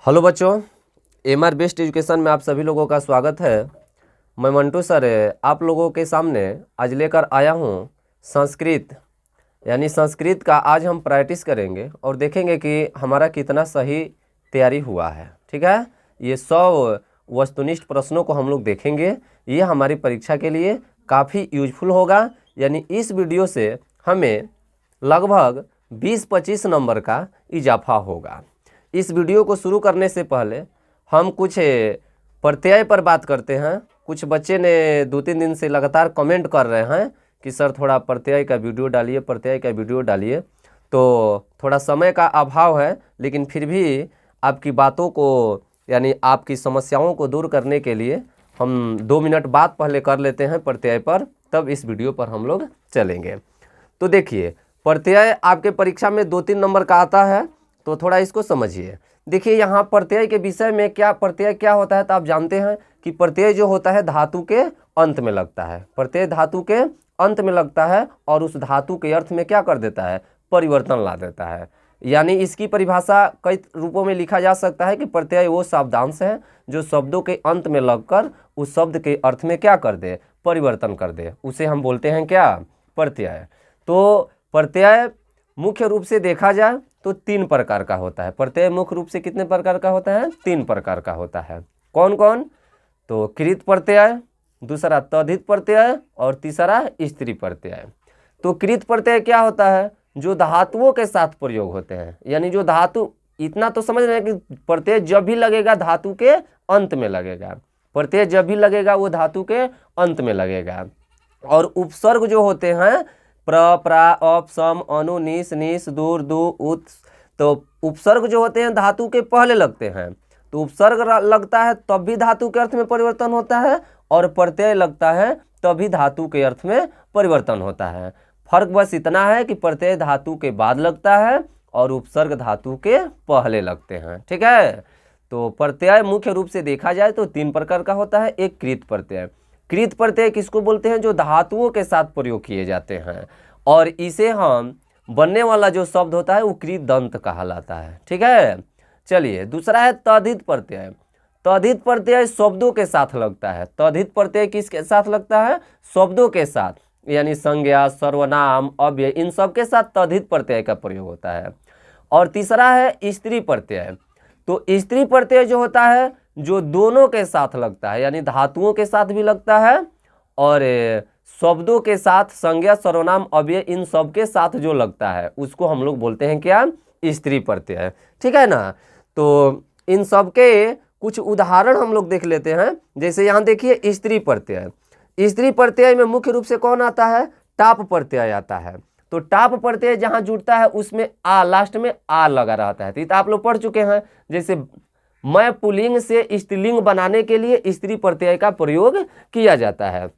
Hello बच्चों, MR best education में आप सभी लोगों का स्वागत है। मैं मंटू सर आप लोगों के सामने आज लेकर आया हूँ संस्कृत, यानी संस्कृत का आज हम प्रैक्टिस करेंगे और देखेंगे कि हमारा कितना सही तैयारी हुआ है। ठीक है, ये 100 वस्तुनिष्ठ प्रश्नों को हम लोग देखेंगे। ये हमारी परीक्षा के लिए काफ़ी यूजफुल होगा, यानी इस वीडियो से हमें लगभग 20-25 नंबर का इजाफा होगा। इस वीडियो को शुरू करने से पहले हम कुछ प्रत्यय पर बात करते हैं। कुछ बच्चे ने 2-3 दिन से लगातार कमेंट कर रहे हैं कि सर थोड़ा प्रत्यय का वीडियो डालिए, प्रत्यय का वीडियो डालिए। तो थोड़ा समय का अभाव है, लेकिन फिर भी आपकी बातों को यानी आपकी समस्याओं को दूर करने के लिए हम 2 मिनट बाद पहले कर लेते हैं प्रत्यय पर, तब इस वीडियो पर हम लोग चलेंगे। तो देखिए, प्रत्यय आपके परीक्षा में 2-3 नंबर का आता है, तो थोड़ा इसको समझिए। देखिए यहाँ प्रत्यय के विषय में प्रत्यय क्या होता है, तो आप जानते हैं कि प्रत्यय जो होता है धातु के अंत में लगता है। प्रत्यय धातु के अंत में लगता है और उस धातु के अर्थ में क्या कर देता है, परिवर्तन ला देता है। यानी इसकी परिभाषा कई रूपों में लिखा जा सकता है कि प्रत्यय वो शब्दांश है जो शब्दों के अंत में लगकर उस शब्द के अर्थ में क्या कर दे, परिवर्तन कर दे, उसे हम बोलते हैं क्या, प्रत्यय। तो प्रत्यय मुख्य रूप से देखा जाए तो 3 प्रकार का होता है। प्रत्यय मुख्य रूप से कितने प्रकार का होता है, 3 प्रकार का होता है। कौन कौन, तो कृत प्रत्यय, दूसरा तद्धित प्रत्यय और तीसरा स्त्री प्रत्यय। तो कृत प्रत्यय क्या होता है, जो धातुओं के साथ प्रयोग होते हैं। यानी जो धातु, इतना तो समझ रहे हैं कि प्रत्यय जब भी लगेगा धातु के अंत में लगेगा। प्रत्यय जब भी लगेगा वो धातु के अंत में लगेगा। और उपसर्ग जो होते हैं प्र, प्रा, अप, सम, अनु, निस, निस, दूर, दु, उत, तो उपसर्ग जो होते हैं धातु के पहले लगते हैं। तो उपसर्ग लगता है तब भी धातु के अर्थ में परिवर्तन होता है, और प्रत्यय लगता है तभी धातु के अर्थ में परिवर्तन होता है। फर्क बस इतना है कि प्रत्यय धातु के बाद लगता है और उपसर्ग धातु के पहले लगते हैं। ठीक है, तो प्रत्यय मुख्य रूप से देखा जाए तो 3 प्रकार का होता है। एक कृत प्रत्यय। कृत प्रत्यय किसको बोलते हैं, जो धातुओं के साथ प्रयोग किए जाते हैं, और इसे हम बनने वाला जो शब्द होता है वो कृत दंत कहलाता है। ठीक है, चलिए दूसरा है तद्धित प्रत्यय। तद्धित प्रत्यय शब्दों के साथ लगता है। तद्धित प्रत्यय किसके साथ लगता है, शब्दों के साथ, यानी संज्ञा, सर्वनाम, अव्यय, इन सब के साथ तद्धित प्रत्यय का प्रयोग होता है। और तीसरा है स्त्री प्रत्यय। तो स्त्री प्रत्यय जो होता है जो दोनों के साथ लगता है, यानी धातुओं के साथ भी लगता है और शब्दों के साथ, संज्ञा, सर्वनाम, अव्यय, इन सब के साथ जो लगता है उसको हम लोग बोलते हैं क्या, स्त्री प्रत्यय। ठीक है ना। तो इन सब के कुछ उदाहरण हम लोग देख लेते हैं। जैसे यहाँ देखिए स्त्री प्रत्यय। स्त्री प्रत्यय में मुख्य रूप से कौन आता है, टाप प्रत्यय आता है। तो टाप प्रत्यय जहाँ जुड़ता है उसमें आ, लास्ट में आ लगा रहता है। तो आप लोग पढ़ चुके हैं। जैसे मैं पुल्लिंग से स्त्रीलिंग बनाने के लिए स्त्री प्रत्यय का प्रयोग किया जाता है,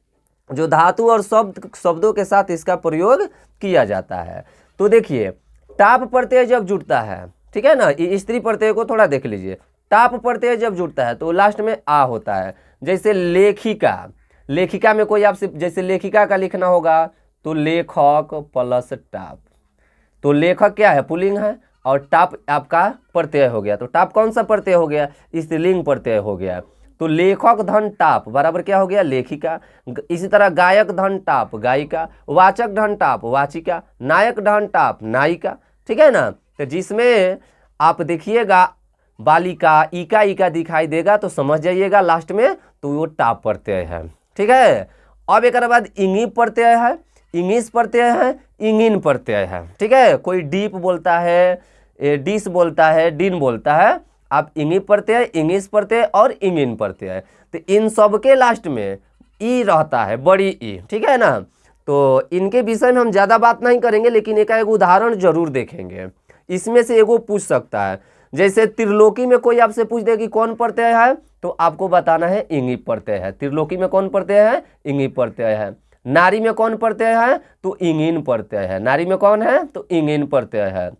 जो धातु और शब्दों के साथ इसका प्रयोग किया जाता है। तो देखिए टाप प्रत्यय जब जुड़ता है, ठीक है ना, ये स्त्री प्रत्यय को थोड़ा देख लीजिए। टाप प्रत्यय जब जुड़ता है तो लास्ट में आ होता है। जैसे लेखिका, लेखिका में कोई आपसे, जैसे लेखिका का लिखना होगा तो लेखक प्लस टाप। तो लेखक क्या है, पुल्लिंग है, और टाप आपका प्रत्यय हो गया। तो टाप कौन सा प्रत्यय हो गया, स्त्रीलिंग प्रत्यय हो गया। तो लेखक धन टाप बराबर क्या हो गया, लेखिका। इसी तरह गायक धन टाप गायिका, वाचक धन टाप वाचिका, नायक धन टाप नायिका। ठीक है ना। तो जिसमें आप देखिएगा बालिका, इका इका दिखाई देगा तो समझ जाइएगा लास्ट में तो वो टाप प्रत्यय है। ठीक है। अब एक बाद इंगी प्रत्यय है, इंगिस प्रत्यय है, इंगिन प्रत्यय है। ठीक है, कोई डीप बोलता है, डिस बोलता है, डिन बोलता है। आप इंगी प्रत्यय, इंगिस प्रत्यय और इंगिन प्रत्यय, तो इन सब के लास्ट में ई रहता है, बड़ी ई। ठीक है ना। तो इनके विषय में हम ज़्यादा बात नहीं करेंगे, लेकिन एक उदाहरण जरूर देखेंगे। इसमें से एगो पूछ सकता है, जैसे त्रिलोकी में कोई आपसे पूछ दे कि कौन प्रत्यय है, तो आपको बताना है इंगी प्रत्यय है। त्रिलोकी में कौन प्रत्यय है, इंगी प्रत्यय है। नारी में कौन प्रत्यय है, तो इंगिन प्रत्यय है। नारी में कौन है, तो इंगिन प्रत्यय है।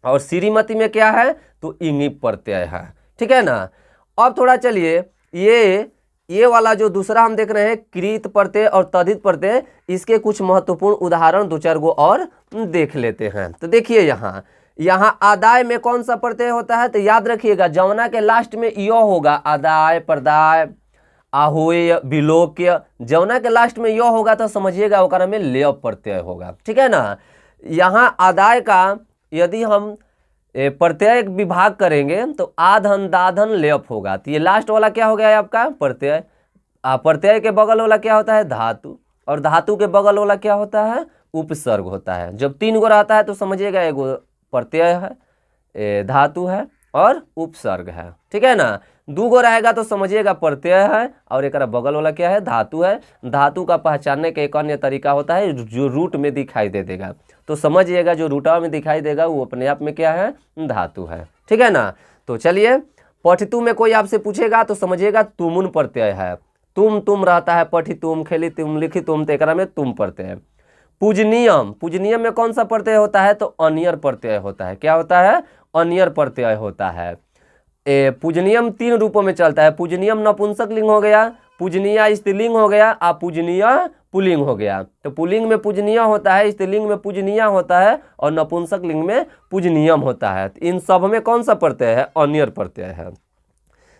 और श्रीमती में क्या है, तो इंगी प्रत्यय है। ठीक है ना। अब थोड़ा चलिए ये वाला जो दूसरा हम देख रहे हैं कृत प्रत्यय और तद्धित प्रत्यय, इसके कुछ महत्वपूर्ण उदाहरण 2-4 गो और देख लेते हैं। तो देखिए यहाँ यहाँ आदाय में कौन सा प्रत्यय होता है? तो याद रखिएगा जवना के लास्ट में य होगा, आदाय, प्रदाय, आहोय, विलोक्य, जवना के लास्ट में य होगा तो समझिएगा ओकरा में लेय प्रत्यय होगा। ठीक है ना। यहाँ आदाय का यदि हम प्रत्यय विभाग करेंगे तो आधन दाधन लेप होगा। तो ये लास्ट वाला क्या हो गया है आपका? प्रत्यय। प्रत्यय के बगल वाला क्या होता है? धातु। और धातु के बगल वाला क्या होता है? उपसर्ग होता है। जब 3 गो रहता है तो समझिएगा एगो प्रत्यय है, धातु है और उपसर्ग है। ठीक है ना। 2 गो रहेगा तो समझिएगा प्रत्यय है और एक बगल वाला क्या है? धातु है। धातु का पहचानने का एक अन्य तरीका होता है जो रूट में दिखाई दे देगा, तो समझिएगा जो रूटा में दिखाई देगा वो अपने आप में क्या है? धातु है। ठीक है ना। तो चलिए, पठितु में कोई आपसे पूछेगा तो समझिएगा तुमुन प्रत्यय है। तुम रहता है, पठितुम, खेलितुम, लिखितुम, तो एकरा में तुम प्रत्यय है। पूजनीयम, पूजनीयम में कौन सा प्रत्यय होता है? तो अनियर प्रत्यय होता है। क्या होता है? अनियर प्रत्यय होता है। पूजनीयम 3 रूपों में चलता है। पूजनीयम नपुंसक लिंग हो गया, पूजनीय स्त्रीलिंग हो गया, पूजनीय पुल्लिंग हो गया। तो पुल्लिंग में पूजनीय होता है, स्त्रीलिंग में पूजनीय होता है और नपुंसक लिंग में पूजनीयम होता है। तो इन सब में कौन सा प्रत्यय है? अनियर प्रत्यय है।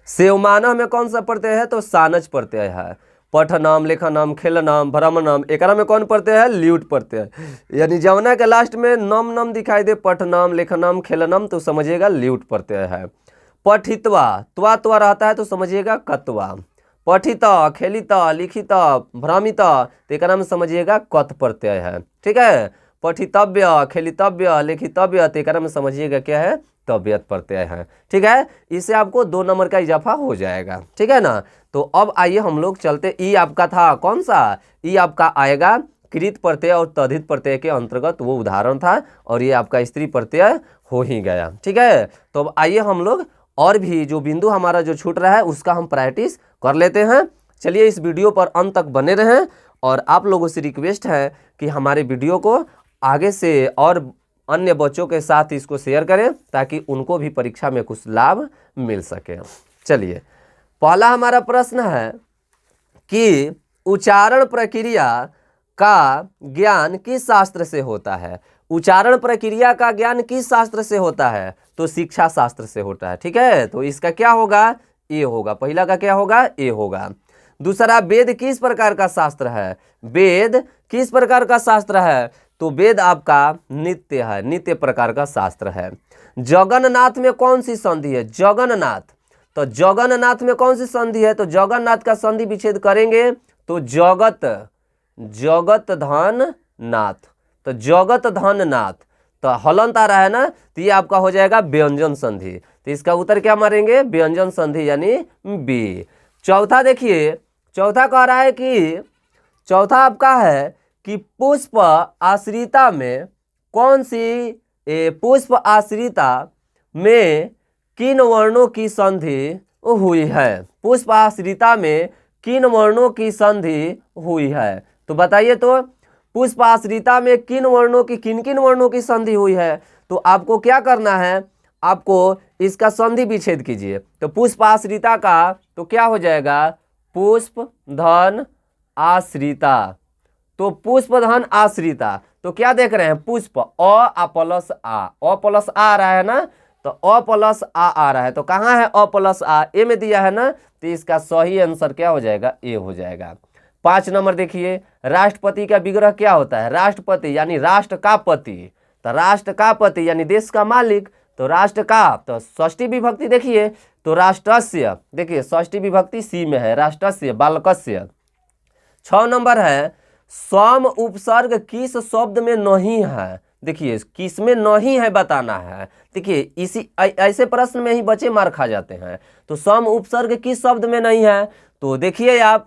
सेवमानव में कौन सा प्रत्यय है? तो सानज प्रत्यय है। पठनाम, लेखनाम, खेलनाम, भ्रमनाम, एकरा में कौन प्रत्यय है? ल्यूट प्रत्यय। यानी जवना के लास्ट में नम नम दिखाई दे, पठनाम, लेखनाम, खेलनाम, तो समझिएगा ल्यूट प्रत्यय है। पठित्वा, त्वा रहता है तो समझिएगा कत्वा। पठिता, खेलिता, लिखिता, भ्रमिता, तो एकरा में समझिएगा कत प्रत्यय है। ठीक है। पठितव्य, खेलितव्य, लिखितव्य, तो एकरा में समझिएगा क्या है? तव्यत प्रत्यय है। ठीक है। इससे आपको 2 नंबर का इजाफा हो जाएगा। ठीक है ना। तो अब आइए हम लोग चलते, ई आपका था कौन सा? ई आपका आएगा कृत प्रत्यय और तद्धित प्रत्यय के अंतर्गत, वो उदाहरण था, और ये आपका स्त्री प्रत्यय हो ही गया। ठीक है। तो अब आइए हम लोग और भी जो बिंदु हमारा जो छूट रहा है उसका हम प्रैक्टिस कर लेते हैं। चलिए इस वीडियो पर अंत तक बने रहें और आप लोगों से रिक्वेस्ट है कि हमारे वीडियो को आगे से और अन्य बच्चों के साथ इसको शेयर करें ताकि उनको भी परीक्षा में कुछ लाभ मिल सके। चलिए, पहला हमारा प्रश्न है कि उच्चारण प्रक्रिया का ज्ञान किस शास्त्र से होता है? उच्चारण प्रक्रिया का ज्ञान किस शास्त्र से होता है? तो शिक्षा शास्त्र से होता है। ठीक है। तो इसका क्या होगा? ए होगा। पहला का क्या होगा? ए होगा। दूसरा, वेद किस प्रकार का शास्त्र है? वेद किस प्रकार का शास्त्र है? तो वेद आपका नित्य है, नित्य प्रकार का शास्त्र है। जगन्नाथ में कौन सी संधि है? जगन्नाथ, तो जगन्नाथ में कौन सी संधि है? तो जगन्नाथ का संधि विच्छेद करेंगे तो जगत, जगत धन नाथ, तो जगत धन नाथ, तो हलंत आ रहा है ना, तो ये आपका हो जाएगा व्यंजन संधि। तो इसका उत्तर क्या मारेंगे? व्यंजन संधि यानी बी। चौथा देखिए, चौथा कह रहा है कि चौथा आपका है कि पुष्प आश्रिता में कौन सी, पुष्प आश्रिता में किन वर्णों की संधि हुई है? पुष्प आश्रिता में किन वर्णों की संधि हुई है? तो बताइए, तो पुष्प आश्रिता में किन वर्णों की, किन किन वर्णों की संधि हुई है? तो आपको क्या करना है? आपको इसका संधि विच्छेद कीजिए। तो पुष्प आश्रिता का तो क्या हो जाएगा? पुष्प धन आश्रिता, तो पुष्प धन आश्रिता, तो क्या देख रहे हैं? पुष्प अ प्लस आ, अ प्लस आ रहा है ना, तो अ प्लस आ रहा है, तो कहाँ है अ प्लस आ? ए में दिया है ना, तो इसका सही आंसर क्या हो जाएगा? ए हो जाएगा। 5 नंबर देखिए, राष्ट्रपति का विग्रह क्या होता है? राष्ट्रपति यानी राष्ट्र का पति, तो राष्ट्र का पति यानी देश का मालिक, तो राष्ट्र का, तो षष्ठी विभक्ति देखिए, तो राष्ट्रस्य, देखिए षष्ठी विभक्ति सी में है, राष्ट्रस्य, बालकस्य। 6 नंबर है, सम उपसर्ग किस शब्द में नहीं है? देखिए किस में नहीं है बताना है। देखिए इसी ऐसे प्रश्न में ही बच्चे मार खा जाते हैं। तो सम उपसर्ग किस शब्द में नहीं है? तो देखिए आप,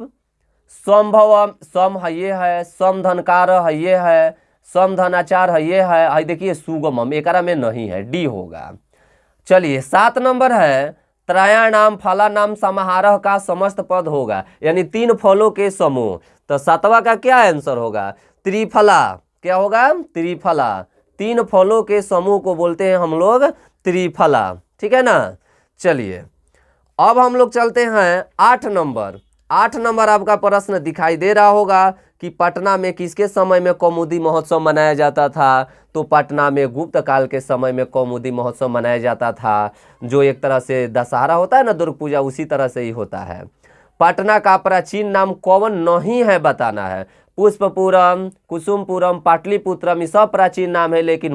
संभव सम है ये है, सम धनकार है ये है, सम धनाचार है ये है, देखिए सुगमम एकरा में नहीं है, डी होगा। चलिए 7 नंबर है, त्रयाणाम फलानाम समाहारः का समस्त पद होगा, यानी 3 फलों के समूह, तो 7वां का क्या आंसर होगा? त्रिफला। क्या होगा? त्रिफला। 3 फलों के समूह को बोलते हैं हम लोग त्रिफला। ठीक है ना। चलिए अब हम लोग चलते हैं 8 नंबर। 8 नंबर आपका प्रश्न दिखाई दे रहा होगा कि पटना में किसके समय में कौमुदी महोत्सव मनाया जाता था, तो पटना में गुप्त काल के समय में कौमुदी महोत्सव मनाया जाता था, जो एक तरह से दशहरा होता है ना, दुर्ग पूजा, उसी तरह से ही होता है। पटना का प्राचीन नाम कौन नहीं है बताना है। पुष्पपुरम, कुसुमपुरम, पाटलिपुत्रम, ये सब प्राचीन नाम है, लेकिन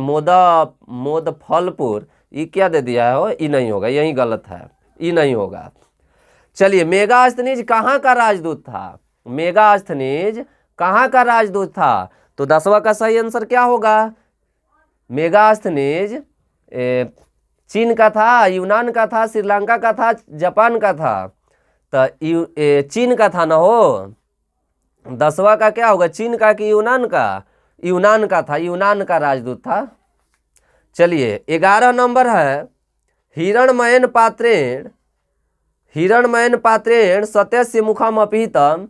मोदफलपुर ये क्या दे दिया है, ये नहीं होगा, यही गलत है, ये नहीं होगा। चलिए, मेगास्थनीज कहाँ का राजदूत था? मेगास्थनीज कहाँ का राजदूत था? तो 10वां का सही आंसर क्या होगा? मेगास्थनीज चीन का था, यूनान का था, श्रीलंका का था, जापान का था? तो चीन का था ना हो। 10वां का क्या होगा, चीन का कि यूनान का? यूनान का था, यूनान का राजदूत था। चलिए, 11 नंबर है, हिरण्मयन पात्रेण सत्यस्य मुखम अपिहितम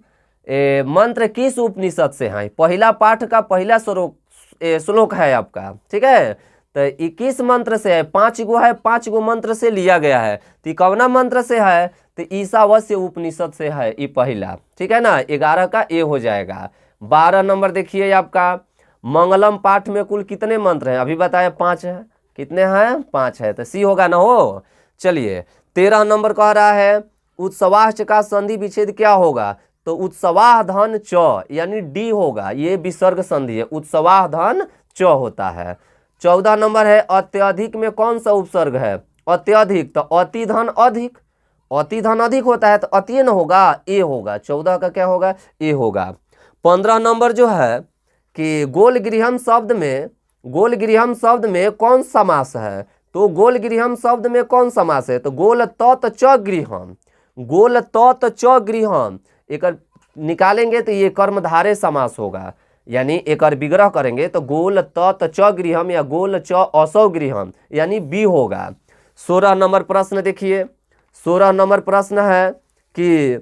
मंत्र किस उपनिषद से है? पहला पाठ का पहला श्लोक है आपका, ठीक है। तो 21 मंत्र से है, 5 गो है, 5 गो मंत्र से लिया गया है। तो कौना मंत्र से है? तो ईशावास्य उपनिषद से है, ये पहला, ठीक है ना। 11 का ए हो जाएगा। 12 नंबर देखिए आपका, मंगलम पाठ में कुल कितने मंत्र हैं? अभी बताया 5 है, कितने हैं? 5 है, तो सी होगा ना हो। चलिए, 13 नंबर कह रहा है, उत्सवाच का संधि विच्छेद क्या होगा? तो उत्सवाह धन च, यानी डी होगा, ये विसर्ग संधि है, उत्सवाह धन च होता है। 14 नंबर है, अत्यधिक में कौन सा उपसर्ग है? अत्यधिक, तो अति धन अधिक, अति धन अधिक होता है, तो अति न होगा, ए होगा। 14 का क्या होगा? ए होगा। 15 नंबर जो है कि गोलगृहम शब्द में कौन समास है? तो गोलगृहम शब्द में कौन समास है? तो गोल तत् च गृहम, गोल तत् च गृहम, एक निकालेंगे तो ये कर्मधारय समास होगा, यानी एक विग्रह करेंगे तो गोल तत् च गृहम या गोल च असौ गृहम, यानी बी होगा। 16 नंबर प्रश्न देखिए, 16 नंबर प्रश्न है कि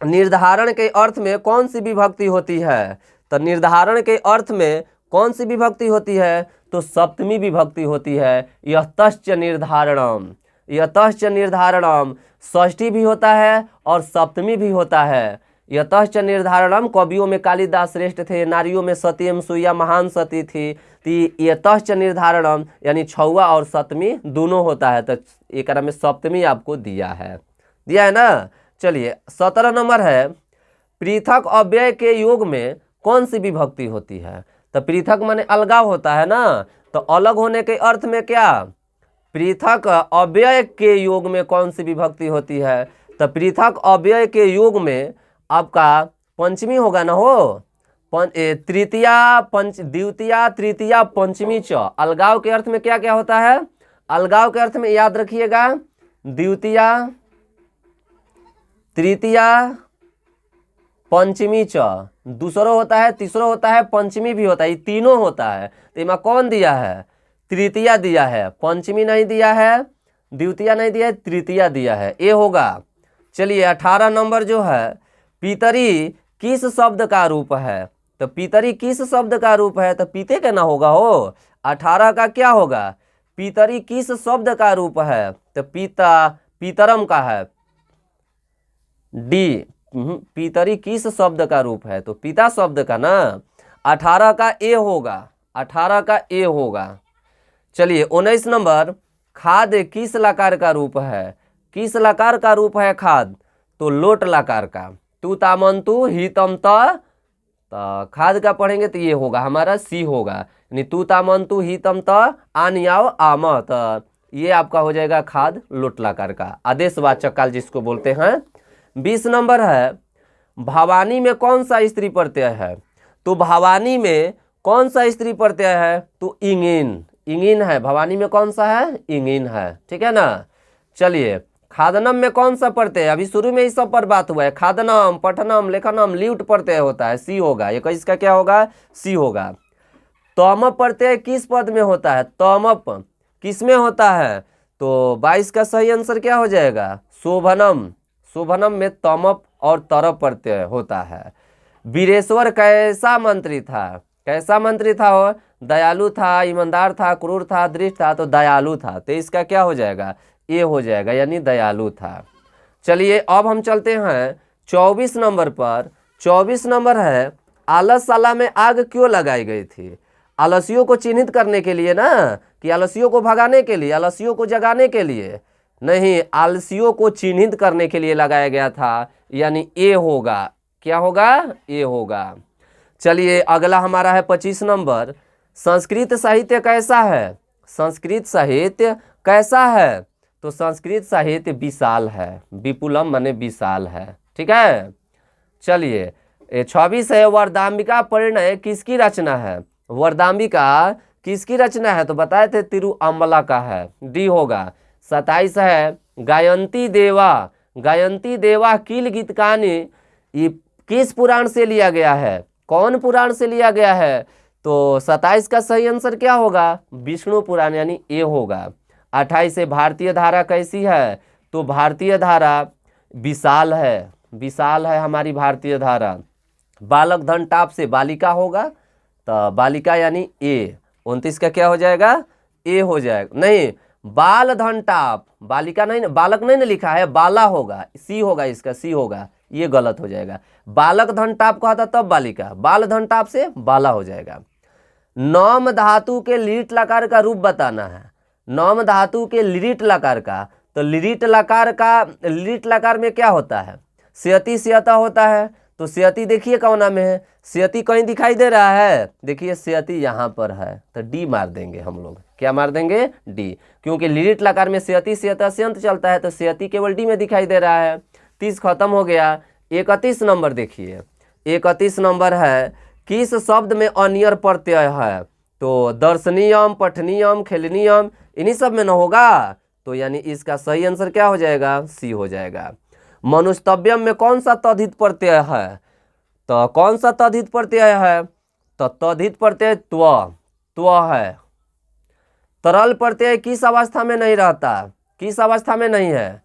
निर्धारण के अर्थ में कौन सी विभक्ति होती है? तो निर्धारण के अर्थ में कौन सी विभक्ति होती है? तो सप्तमी विभक्ति होती है। यतश्च निर्धारणम, यतश्च निर्धारणम, षष्ठी भी होता है और सप्तमी भी होता है। यतश्च निर्धारणम, कवियों में कालिदास श्रेष्ठ थे, नारियों में सती अनसुईया महान सती थी। तो यतश्च निर्धारणम यानी 6वां और 7वीं दोनों होता है, तो एक में सप्तमी आपको दिया है ना। चलिए, 17 नंबर है, पृथक अव्यय के योग में कौन सी विभक्ति होती है? तो पृथक माने अलगाव होता है ना, तो अलग होने के अर्थ में क्या? पृथक अव्यय के योग में कौन सी विभक्ति होती है? तो पृथक अव्यय के योग में आपका पंचमी होगा ना हो, तृतीया, द्वितीया, तृतीया, पंचमी च। अलगाव के अर्थ में क्या क्या होता है? अलगाव के अर्थ में याद रखिएगा, द्वितीया, तृतीया, पंचमी च, दूसरो होता है, तीसरो होता है, पंचमी भी होता है, ये तीनों होता है। तो इमा कौन दिया है? तृतीया दिया है, पंचमी नहीं दिया है, द्वितीया नहीं दिया है, तृतीया दिया है, ये होगा। चलिए, 18 नंबर जो है, पितरी किस शब्द का रूप है? तो पितरी किस शब्द का रूप है? तो पीते का ना होगा हो। 18 का क्या होगा? पितरी किस शब्द का रूप है? तो पिता, पितरम का है, डी। पितरी किस शब्द का रूप है? तो पिता शब्द का ना। 18 का ए होगा, 18 का ए होगा। चलिए, 19 नंबर, खाद किस लकार का रूप है? किस लकार का रूप है खाद? तो लोट लकार का। तू तामंतु हितम त, खाद का पढ़ेंगे तो ये होगा हमारा सी होगा, यानी तू तामंतु हितम त आनियाव आम, त ये आपका हो जाएगा खाद लोट लकार का, आदेशवाचक काल जिसको बोलते हैं। 20 नंबर है, भवानी में कौन सा स्त्री प्रत्यय है? तो भवानी में कौन सा स्त्री प्रत्यय है? तो इंगिन, इंगिन है। भवानी में कौन सा है? इंगिन है, ठीक है ना। चलिए, खादनम में कौन सा प्रत्यय? अभी शुरू में इस सब पर बात हुआ है। खादनम, पठनम, लेखनम, ल्यूट प्रत्यय होता है, सी होगा। ये इसका क्या होगा? सी होगा। तमप प्रत्यय किस पद में होता है? तमप किस में होता है? तो 22 का सही आंसर क्या हो जाएगा? शोभनम, शोभनम में तमप और तरप प्रत्यय होता है। वीरेश्वर कैसा मंत्री था? कैसा मंत्री था हो? दयालु था, ईमानदार था, क्रूर था, दृष्ट था, तो दयालु था। तो इसका क्या हो जाएगा? ये हो जाएगा, यानी दयालु था। चलिए, अब हम चलते हैं 24 नंबर पर। 24 नंबर है, आलसशाला में आग क्यों लगाई गई थी? आलसियों को चिन्हित करने के लिए ना, कि आलसियों को भगाने के लिए, आलसियों को जगाने के लिए? नहीं, आलसियों को चिन्हित करने के लिए लगाया गया था, यानी ए होगा। क्या होगा? ए होगा। चलिए अगला हमारा है 25 नंबर। संस्कृत साहित्य कैसा है? संस्कृत साहित्य कैसा है? तो संस्कृत साहित्य विशाल है। विपुलम माने विशाल है। ठीक है। चलिए 26 है, वरदाम्बिका परिणय किसकी रचना है? वरदाम्बिका किसकी रचना है? तो बताए थे तिरुअम्बला का है, डी होगा। 27 है, गायंती देवा, गायंती देवा किल गीतकानी, ये किस पुराण से लिया गया है? कौन पुराण से लिया गया है? तो 27 का सही आंसर क्या होगा? विष्णु पुराण, यानी ए होगा। 28 से, भारतीय धारा कैसी है? तो भारतीय धारा विशाल है, विशाल है हमारी भारतीय धारा। बालक धन टाप से बालिका होगा, तो बालिका यानी ए। 29 का क्या हो जाएगा? ए हो जाएगा। नहीं, बाल धन टाप, बालिका नहीं, बालक नहीं ना लिखा है, बाला होगा, सी होगा, इसका सी होगा, ये गलत हो जाएगा। बालक धन टाप कहा था तब बालिका, बाल धन टाप से बाला हो जाएगा। नौम धातु के लीट लकार का रूप बताना है। नौम धातु के लीट लकार का, तो लीट लकार का, लीट लकार में क्या होता है? स्यति स्यता होता है। तो स्यति देखिए कौना में है? स्यति कहीं दिखाई दे रहा है? देखिए स्यति यहाँ पर है, तो डी मार देंगे हम लोग। क्या मार देंगे? डी, क्योंकि लीट लकार में स्यति स्यता स्यंत चलता है, तो स्यति केवल डी में दिखाई दे रहा है। 30 खत्म हो गया। 31 नंबर देखिए, 31 नंबर है, किस शब्द में अनियर प्रत्यय है? तो दर्शनीयम, पठनीयम, खेलनीयम, इन्हीं सब में न होगा, तो यानी इसका सही आंसर क्या हो जाएगा? सी हो जाएगा। मनुस्तव्यम में कौन सा तद्धित प्रत्यय है? तो कौन सा तद्धित प्रत्यय है? तो तद्धित प्रत्यय त्व है। तरल प्रत्यय किस अवस्था में नहीं रहता? किस अवस्था में नहीं है?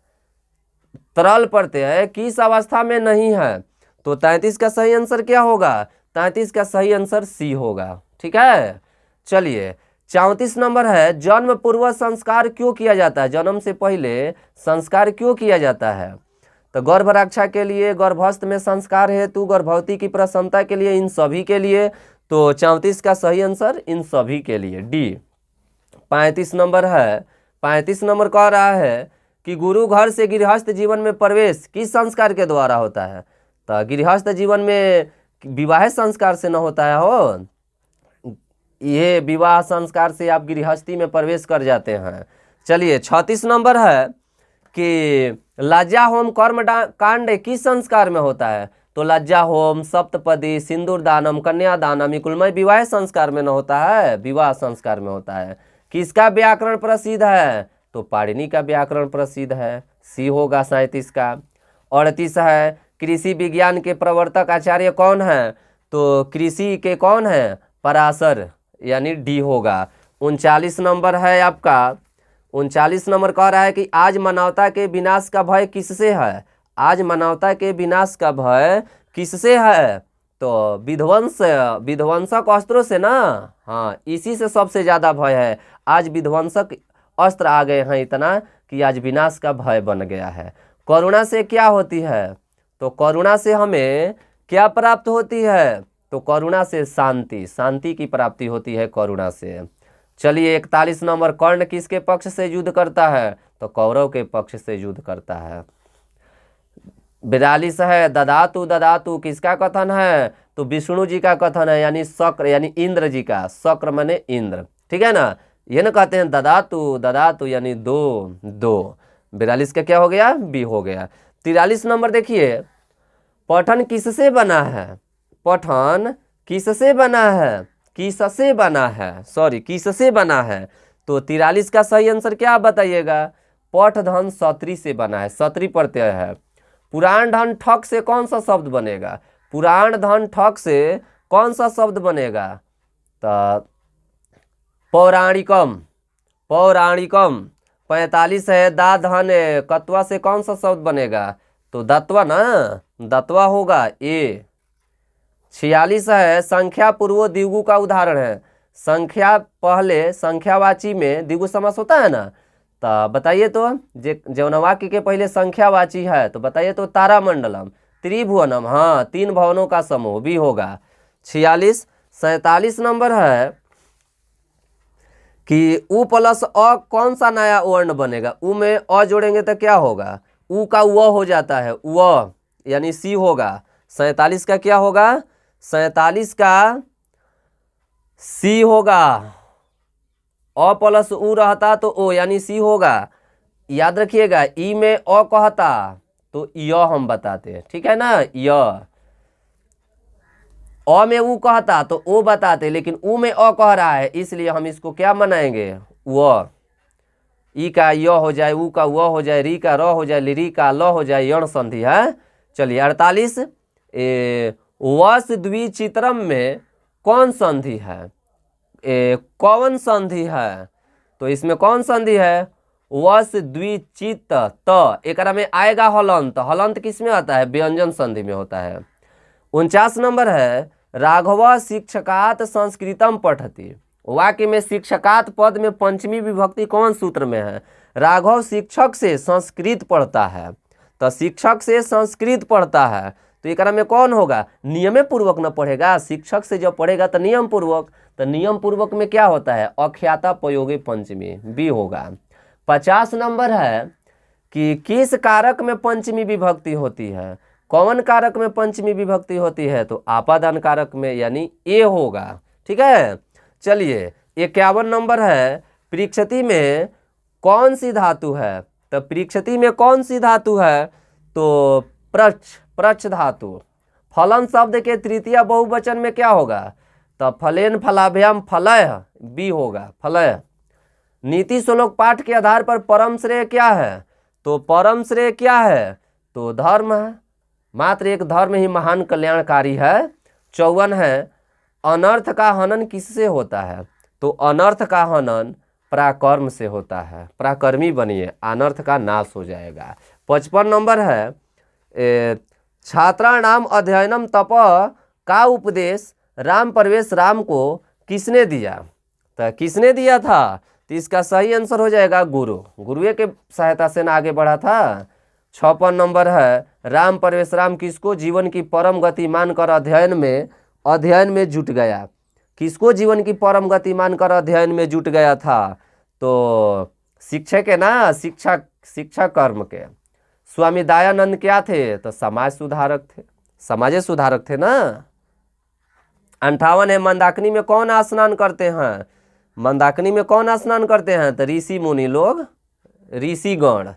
तरल प्रत्यय किस अवस्था में नहीं है? तो 33 का सही आंसर क्या होगा? 33 का सही आंसर सी होगा। ठीक है। चलिए 34 नंबर है, जन्म पूर्व संस्कार क्यों किया जाता है? जन्म से पहले संस्कार क्यों किया जाता है? तो गर्भ रक्षा के लिए, गर्भस्थ में संस्कार हेतु, गर्भवती की प्रसन्नता के लिए, इन सभी के लिए। तो 34 का सही आंसर इन सभी के लिए, डी। 35 नंबर है, 35 नंबर कह रहा है कि गुरु घर से गृहस्थ जीवन में प्रवेश किस संस्कार के द्वारा होता है? तो गृहस्थ जीवन में विवाह संस्कार से न होता है हो, ये विवाह संस्कार से आप गृहस्थी में प्रवेश कर जाते हैं। चलिए 36 नंबर है कि लज्जा होम कर्म कांड किस संस्कार में होता है? तो लज्जा होम, सप्तपदी, सिंदूर दानम, कन्यादानम, कुलमय विवाह संस्कार में न होता है, विवाह संस्कार में होता है। किसका व्याकरण प्रसिद्ध है? तो पाणिनि का व्याकरण प्रसिद्ध है, सी होगा 37 का। 38 है, कृषि विज्ञान के प्रवर्तक आचार्य कौन है? तो कृषि के कौन है? पराशर, यानी डी होगा। 39 नंबर है आपका, 39 नंबर कह रहा है कि आज मानवता के विनाश का भय किससे है? आज मानवता के विनाश का भय किससे है? तो विध्वंसक अस्त्रों से ना, हाँ, इसी से सबसे ज़्यादा भय है। आज विध्वंसक अस्त्र आ गए हैं इतना कि आज विनाश का भय बन गया है। करुणा से क्या होती है? तो करुणा से हमें क्या प्राप्त होती है? तो करुणा से शांति, शांति की प्राप्ति होती है करुणा से। चलिए 41 नंबर, कर्ण किसके पक्ष से युद्ध करता है? तो कौरव के पक्ष से युद्ध करता है। 42 है, ददातु ददातु किसका कथन है? तो विष्णु जी का कथन है, यानी शक्र, यानी इंद्र जी का। शक्र माने इंद्र, ठीक है ना, ये ना कहते हैं ददातु ददातु यानी दो दो। 42 का क्या हो गया? बी हो गया। 43 नंबर देखिए, पठन किससे बना है? पठन किससे बना है? किससे बना है, सॉरी किससे बना है? तो 43 का सही आंसर क्या बताइएगा? पठ धन सत्री से बना है, सत्री प्रत्यय है। पुराण धन ठक से कौन सा शब्द बनेगा? पुराण धन ठक से कौन सा शब्द बनेगा? तो पौराणिकम, पौराणिकम। 45 है, दा धन कत्वा से कौन सा शब्द बनेगा? तो दत्वा ना, दत्वा होगा ए। 46 है, संख्या पूर्व द्विगु का उदाहरण है। संख्या पहले संख्यावाची में द्विगु समास होता है ना, तो बताइए तो, जौन वाक्य के पहले संख्यावाची है तो बताइए तो। तारामंडलम, त्रिभुवनम, हाँ, 3 भवनों का समूह भी होगा। 46। 47 नंबर है कि उ प्लस अ कौन सा नया वर्ण बनेगा। उ में अ जोड़ेंगे तो क्या होगा, उ का व हो जाता है, व यानी सी होगा। 47 का क्या होगा, 47 का सी होगा। अ प्लस उ रहता तो ओ यानी सी होगा। याद रखिएगा ई में अ कहता तो य हम बताते हैं, ठीक है ना। य अ में उ कहता तो ओ बताते, लेकिन उ में अ कह रहा है इसलिए हम इसको क्या बनाएंगे, व। ई का य हो जाए, उ का व हो जाए, री का र हो जाए, री का ल हो जाए, यण संधि है। चलिए 48 वस द्विचित्रम में कौन संधि है, कौन संधि है। तो इसमें कौन संधि है, वस द्विचित त, एकरा में आएगा हलंत। हलंत किस में आता है, व्यंजन संधि में होता है। 49 नंबर है राघव शिक्षकात संस्कृतम पठति। वाक्य में शिक्षकात पद में पंचमी विभक्ति कौन सूत्र में है, राघव शिक्षक से संस्कृत पढ़ता है। तो शिक्षक से संस्कृत पढ़ता है तो एकरा में कौन होगा, नियम पूर्वक न पढ़ेगा। शिक्षक से जब पढ़ेगा तो नियम पूर्वक, तो नियम पूर्वक में क्या होता है, अख्याता प्रयोगे पंचमी, बी होगा। 50 नंबर है कि किस कारक में पंचमी विभक्ति होती है, कौन कारक में पंचमी विभक्ति होती है, तो आपादान कारक में यानी ए होगा, ठीक है। चलिए 51 नंबर है परीक्षति में कौन सी धातु है। तो परीक्षति में कौन सी धातु है, तो प्रच्छ धातु। फलन शब्द के तृतीय बहुवचन में क्या होगा, तो फलेन फलाभ्याम फलय, बी होगा फलय। नीति श्लोक पाठ के आधार पर परम श्रेय क्या है, तो परम श्रेय क्या है, तो धर्म है। मात्र एक धर्म ही महान कल्याणकारी है। 54 है अनर्थ का हनन किससे होता है, तो अनर्थ का हनन पराकर्म से होता है। पराकर्मी बनिए, अनर्थ का नाश हो जाएगा। 55 नंबर है छात्राणाम अध्ययनम तप का उपदेश राम प्रवेश राम को किसने दिया। तो किसने दिया था, तो इसका सही आंसर हो जाएगा गुरु। गुरुए के सहायता से ना आगे बढ़ा था। 56 नंबर है राम प्रवेश राम किसको जीवन की परम गति मानकर अध्ययन में जुट गया। किसको जीवन की परम गति मानकर अध्ययन में जुट गया था, तो शिक्षक है ना, शिक्षा कर्म के। स्वामी दयानंद क्या थे, तो समाज सुधारक थे, समाज सुधारक थे ना। 58 है मंदाकिनी में कौन स्नान करते हैं, मंदाकिनी में कौन स्नान करते हैं, तो ऋषि मुनि लोग, ऋषिगण।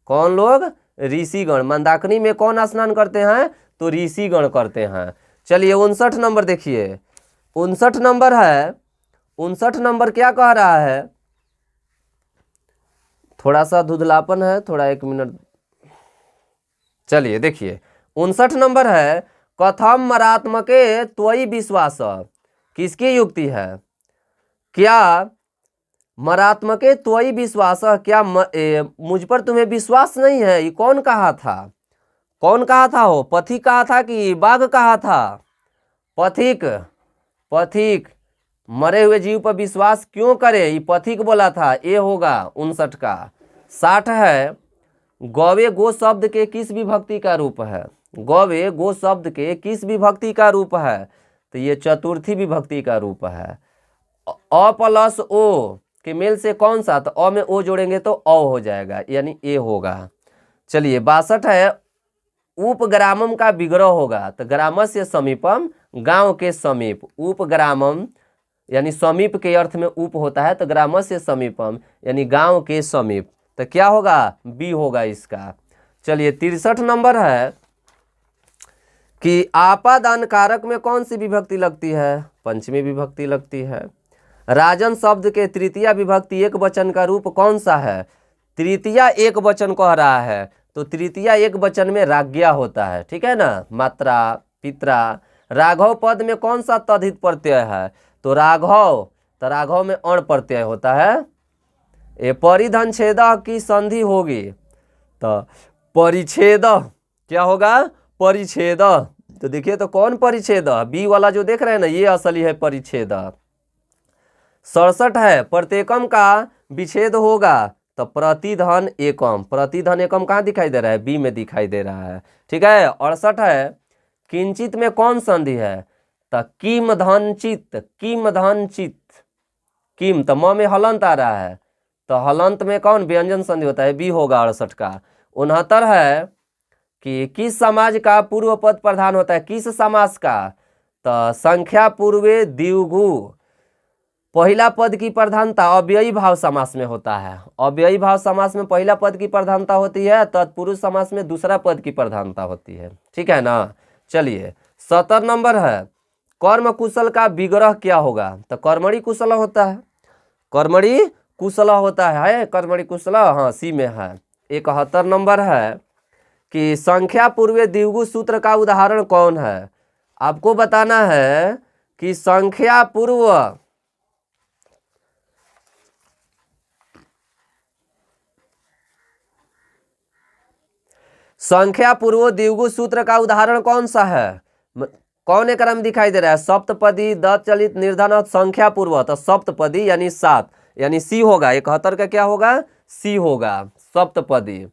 कौन लोग, ऋषिगण। मंदाकिनी में कौन स्नान करते हैं, तो ऋषिगण करते हैं। चलिए 59 नंबर देखिए, 59 नंबर है, 59 नंबर क्या कह रहा है, थोड़ा सा धुंधलापन है, थोड़ा 1 मिनट। चलिए देखिए 59 नंबर है कथम मरात्मके त्वयि विश्वास, किसकी युक्ति है, क्या मरात्मके त्वयि विश्वास, क्या मुझ पर तुम्हें विश्वास नहीं है। ये कौन कहा था, कौन कहा था, हो पथिक कहा था कि बाघ कहा था, पथिक। मरे हुए जीव पर विश्वास क्यों करे, ये पथिक बोला था, ये होगा 59 का। 60 है गौवे गो शब्द के किस विभक्ति का रूप है, गौवे गो शब्द के किस विभक्ति का रूप है, तो ये चतुर्थी विभक्ति का रूप है। अ प्लस ओ के मेल से कौन सा, तो अ में ओ जोड़ेंगे तो अ हो जाएगा यानी ए होगा। चलिए 62 है उपग्रामम का विग्रह होगा, तो ग्रामस्य समीपम, गांव के समीप। उपग्रामम यानी समीप के अर्थ में उप होता है, तो ग्रामस्य समीपम यानी गांव के समीप, तो क्या होगा, बी होगा इसका। चलिए 63 नंबर है कि आपादान कारक में कौन सी विभक्ति लगती है, पंचमी विभक्ति लगती है। राजन शब्द के तृतीया विभक्ति एक वचन का रूप कौन सा है, तृतीया एक वचन कह रहा है, तो तृतीया एक वचन में राज्ञा होता है, ठीक है ना, मात्रा पित्रा। राघव पद में कौन सा तद्धित प्रत्यय है, तो राघव, तो राघव में अण प्रत्यय होता है। ये परिधन छेद की संधि होगी, तो परिच्छेद क्या होगा, परिच्छेद। तो देखिए तो कौन परिच्छेद, बी वाला जो देख रहे हैं ना, ये असली है परिच्छेद। 67 है प्रत्येकम का विच्छेद होगा, तो प्रतिधन एकम। प्रतिधन एकम कहाँ दिखाई दे रहा है, बी में दिखाई दे रहा है, ठीक है। 68 है किंचित में कौन संधि है, तो किम धन चित, किम धन चित, किम तो म में हलंत आ रहा है, तो हलंत में कौन व्यंजन संधि होता है, बी होगा 68 का। 69 है कि किस समाज का पूर्व पद प्रधान होता है, किस समास का, तो संख्या पूर्वे द्विगु, पहला पद की प्रधानता अव्ययी भाव समास में होता है। अव्ययी भाव समास में पहला पद की प्रधानता होती है, तत्पुरुष समास में दूसरा पद की प्रधानता होती है, ठीक है ना। चलिए 70 नंबर है, कर्म कुशल का विग्रह क्या होगा, तो कर्मणि कुशल होता है, कर्मणि कुशल होता है, कर्मणि कुशल, हाँ सी में है। 71 नंबर है कि संख्या पूर्वे द्विगु सूत्र का उदाहरण कौन है, आपको बताना है कि संख्या पूर्व द्विगु सूत्र का उदाहरण कौन सा है, कौन एक क्रम दिखाई दे रहा है, सप्तपदी, दत्तचलित, निर्धन और संख्या पूर्व, तो सप्तपदी यानी 7 यानी सी होगा। 71 का क्या होगा, सी होगा, सप्तपदी।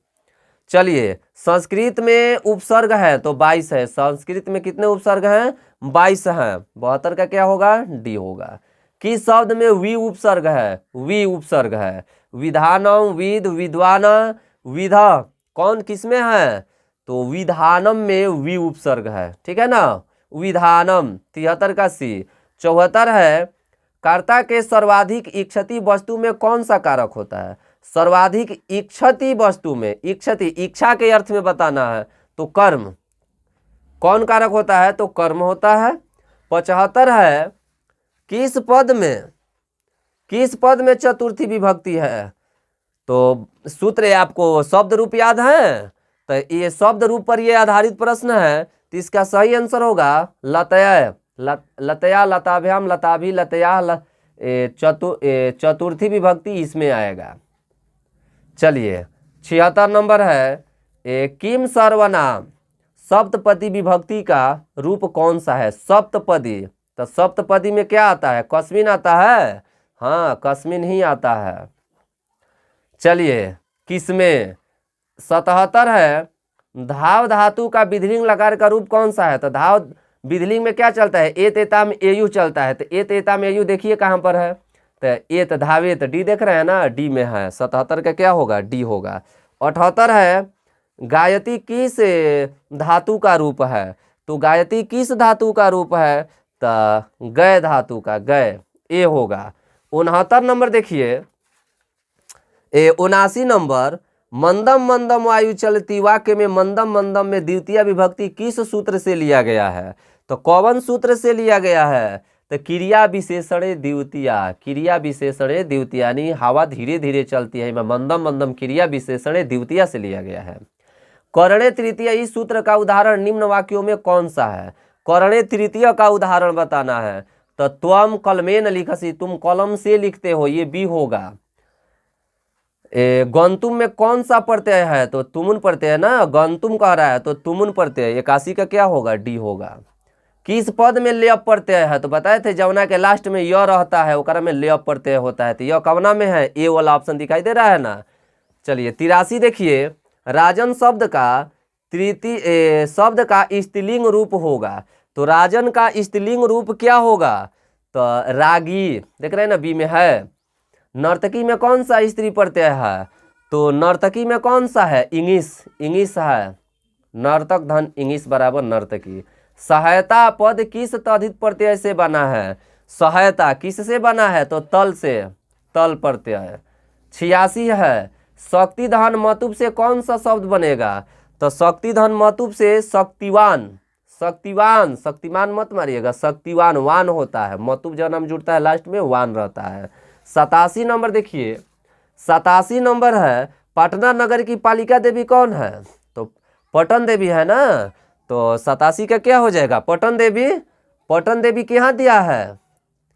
चलिए संस्कृत में उपसर्ग है तो 22 है, संस्कृत में कितने उपसर्ग हैं, 22 हैं। 72 का क्या होगा, डी होगा। किस शब्द में वी उपसर्ग है, वी उपसर्ग है, विधानम, विद, विद्वान, विधा, कौन किसमें है, तो विधानम में वी उपसर्ग है, ठीक है ना, विधानम। 73 का सी। 74 है, कर्ता के सर्वाधिक इच्छति वस्तु में कौन सा कारक होता है, सर्वाधिक इच्छति वस्तु में, इच्छति इच्छा के अर्थ में बताना है तो कर्म, कौन कारक होता है, तो कर्म होता है। 75 है, किस पद में चतुर्थी विभक्ति है, तो सूत्र आपको शब्द रूप याद है, तो ये शब्द रूप पर ये आधारित प्रश्न है, तो इसका सही आंसर होगा लतय, लतया, लताभ्याम, लताभि, लतया, चतुर्थी विभक्ति इसमें आएगा। चलिए 76 नंबर है, किम सर्वनाम सप्तपदी विभक्ति का रूप कौन सा है, सप्तपदी, तो सप्तपदी में क्या आता है, कस्मिन आता है, हाँ कस्मिन ही आता है। चलिए किसमें 77 है, धाव धातु का विधिलिंग लकार का रूप कौन सा है, तो धाव विधिलिंग में क्या चलता है, ए तेताम एयु चलता है, तो ए तेताम एयु देखिए कहाँ पर है, तो ए तो धावे, तो डी देख रहे हैं ना, डी में है। 77 का क्या होगा, डी होगा। 78 है, गायती किस धातु का रूप है, तो गायती किस धातु का रूप है, तो गय धातु का, गय, ए होगा। 69 नंबर देखिए, 79 नंबर, मंदम मंदम वायु चलती, वाक्य में मंदम मंदम में द्वितीय विभक्ति किस सूत्र से लिया गया है, तो कौन सूत्र से लिया गया है, तो क्रिया विशेषणे द्वितीय, क्रिया विशेषणे द्वितीय यानी हवा धीरे धीरे चलती है, मंदम मंदम क्रिया विशेषणे द्वितीय से लिया गया है। करणे तृतीय इस सूत्र का उदाहरण निम्न वाक्यों में कौन सा है, करणे तृतीय का उदाहरण बताना है, तो त्वम कलमेन लिखसी, तुम कलम से लिखते हो, ये बी होगा। गंतुम में कौन सा प्रत्यय है, तो तुमुन प्रत्यय ना, गंतुम कह रहा है तो तुमुन प्रत्यय, 81 का क्या होगा, डी होगा। किस पद में लेप प्रत्यय है, तो बताए थे जवना के लास्ट में य रहता है ओकरा में लेप प्रत्यय होता है, तो यह कवना में है, ए वाला ऑप्शन दिखाई दे रहा है ना। चलिए 83 देखिए, राजन शब्द का तृतीय शब्द का स्त्रीलिंग रूप होगा, तो राजन का स्त्रीलिंग रूप क्या होगा, तो रागी, देख रहे हैं ना, बी में है। नर्तकी में कौन सा स्त्री प्रत्यय है, तो नर्तकी में कौन सा है, इंगिस, इंगिस है, नर्तक धन इंगिस बराबर नर्तकी। सहायता पद किस तद्धित प्रत्यय से बना है, सहायता किस से बना है, तो तल से, तल प्रत्यय। 86 है, शक्ति धन मतुब से कौन सा शब्द बनेगा, तो शक्ति धन मतुब से शक्तिवान, शक्तिवान, शक्तिमान मत मारिएगा, शक्तिवान वान होता है, मतुब जन्म जुड़ता है लास्ट में वान रहता है। 87 नंबर देखिए, 87 नंबर है, पटना नगर की पालिका देवी कौन है, तो पटन देवी है ना, तो 87 का क्या हो जाएगा, पटन देवी। पटन देवी कहाँ दिया है,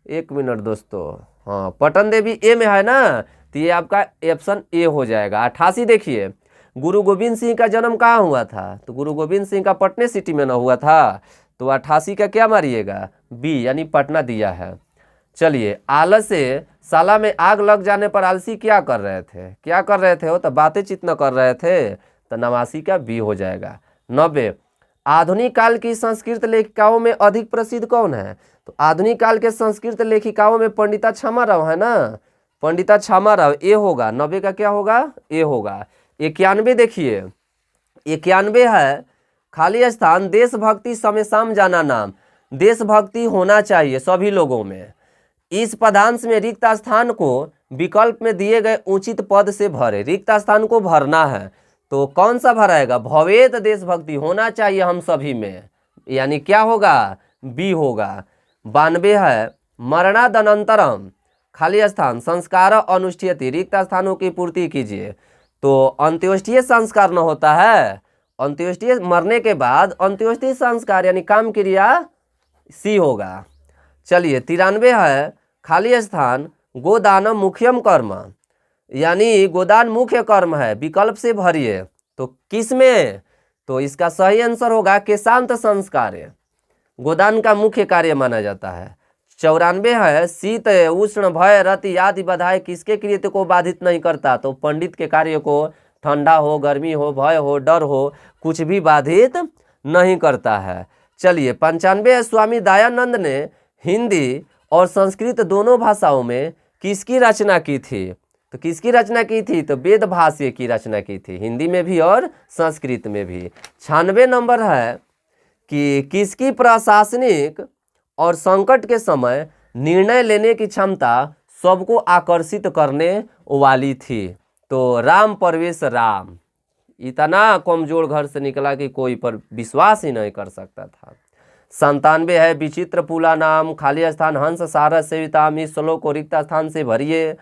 एक मिनट दोस्तों, हाँ पटन देवी ए में है ना, तो ये आपका ऑप्शन ए हो जाएगा। 88 देखिए, गुरु गोविंद सिंह का जन्म कहाँ हुआ था, तो गुरु गोविंद सिंह का पटने सिटी में ना हुआ था, तो 88 का क्या मारिएगा, बी यानी पटना दिया है। चलिए आलस से साला में आग लग जाने पर आलसी क्या कर रहे थे, क्या कर रहे थे, वो तो बातें चित न कर रहे थे, तो 89 का बी हो जाएगा। 90, आधुनिक काल की संस्कृत लेखिकाओं में अधिक प्रसिद्ध कौन है? तो आधुनिक काल के संस्कृत लेखिकाओं में पंडिता क्षमा राव है ना, पंडिता क्षमा राव, ए होगा। 90 का क्या होगा? ए होगा। 91 देखिए, 91 है खाली स्थान देशभक्ति समेसाम जाना नाम। देशभक्ति होना चाहिए सभी लोगों में। इस पदांश में रिक्त स्थान को विकल्प में दिए गए उचित पद से भरे। रिक्त स्थान को भरना है तो कौन सा भराएगा? भवेत देशभक्ति होना चाहिए हम सभी में, यानी क्या होगा? बी होगा। 92 है मरणादनंतरम खाली स्थान संस्कार अनुष्ठियति। रिक्त स्थानों की पूर्ति कीजिए। तो अंत्योष्ठीय संस्कार न होता है, अंत्योष्ठीय मरने के बाद अंत्योष्ठीय संस्कार यानी काम क्रिया, सी होगा। चलिए 93 है खाली स्थान गोदानम मुख्यम कर्म, यानी गोदान मुख्य कर्म है, विकल्प से भरिए। तो किस में? तो इसका सही आंसर होगा केशांत संस्कार, गोदान का मुख्य कार्य माना जाता है। 94 है शीत उष्ण भय रति आदि बाधाएं किसके कृत्य को बाधित नहीं करता? तो पंडित के कार्य को, ठंडा हो, गर्मी हो, भय हो, डर हो, कुछ भी बाधित नहीं करता है। चलिए 95 है स्वामी दयानंद ने हिंदी और संस्कृत दोनों भाषाओं में किसकी रचना की थी? तो किसकी रचना की थी? तो वेद भाष्य की रचना की थी, हिंदी में भी और संस्कृत में भी। 96 नंबर है कि किसकी प्रशासनिक और संकट के समय निर्णय लेने की क्षमता सबको आकर्षित करने वाली थी? तो राम परवेश राम, इतना कमजोर घर से निकला कि कोई पर विश्वास ही नहीं कर सकता था। 97 है विचित्र पुला नाम खाली स्थान हंस सारस सेविताम। इस श्लोक को रिक्त स्थान से भरिए।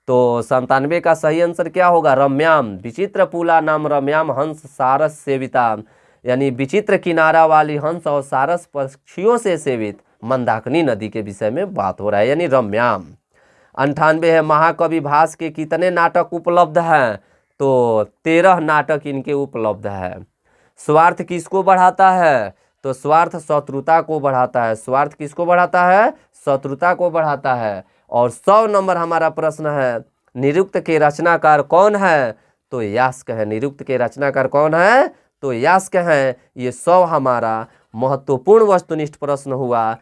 तो 97 का सही आंसर क्या होगा? रम्याम। विचित्र पुला नाम रम्याम हंस सारस सेविताम, यानी विचित्र किनारा वाली हंस और सारस पक्षियों से सेवित मंदाकिनी नदी के विषय में बात हो रहा है, यानी रम्याम। 98 है महाकवि भास के कितने नाटक उपलब्ध हैं? तो 13 नाटक इनके उपलब्ध है। स्वार्थ किसको बढ़ाता है? तो स्वार्थ शत्रुता को बढ़ाता है। स्वार्थ किसको बढ़ाता है? शत्रुता को बढ़ाता है। और 100 नंबर हमारा प्रश्न है निरुक्त के रचनाकार कौन है? तो यास्क है। निरुक्त के रचनाकार कौन है? तो यास्क है। ये 100 हमारा महत्वपूर्ण वस्तुनिष्ठ प्रश्न हुआ।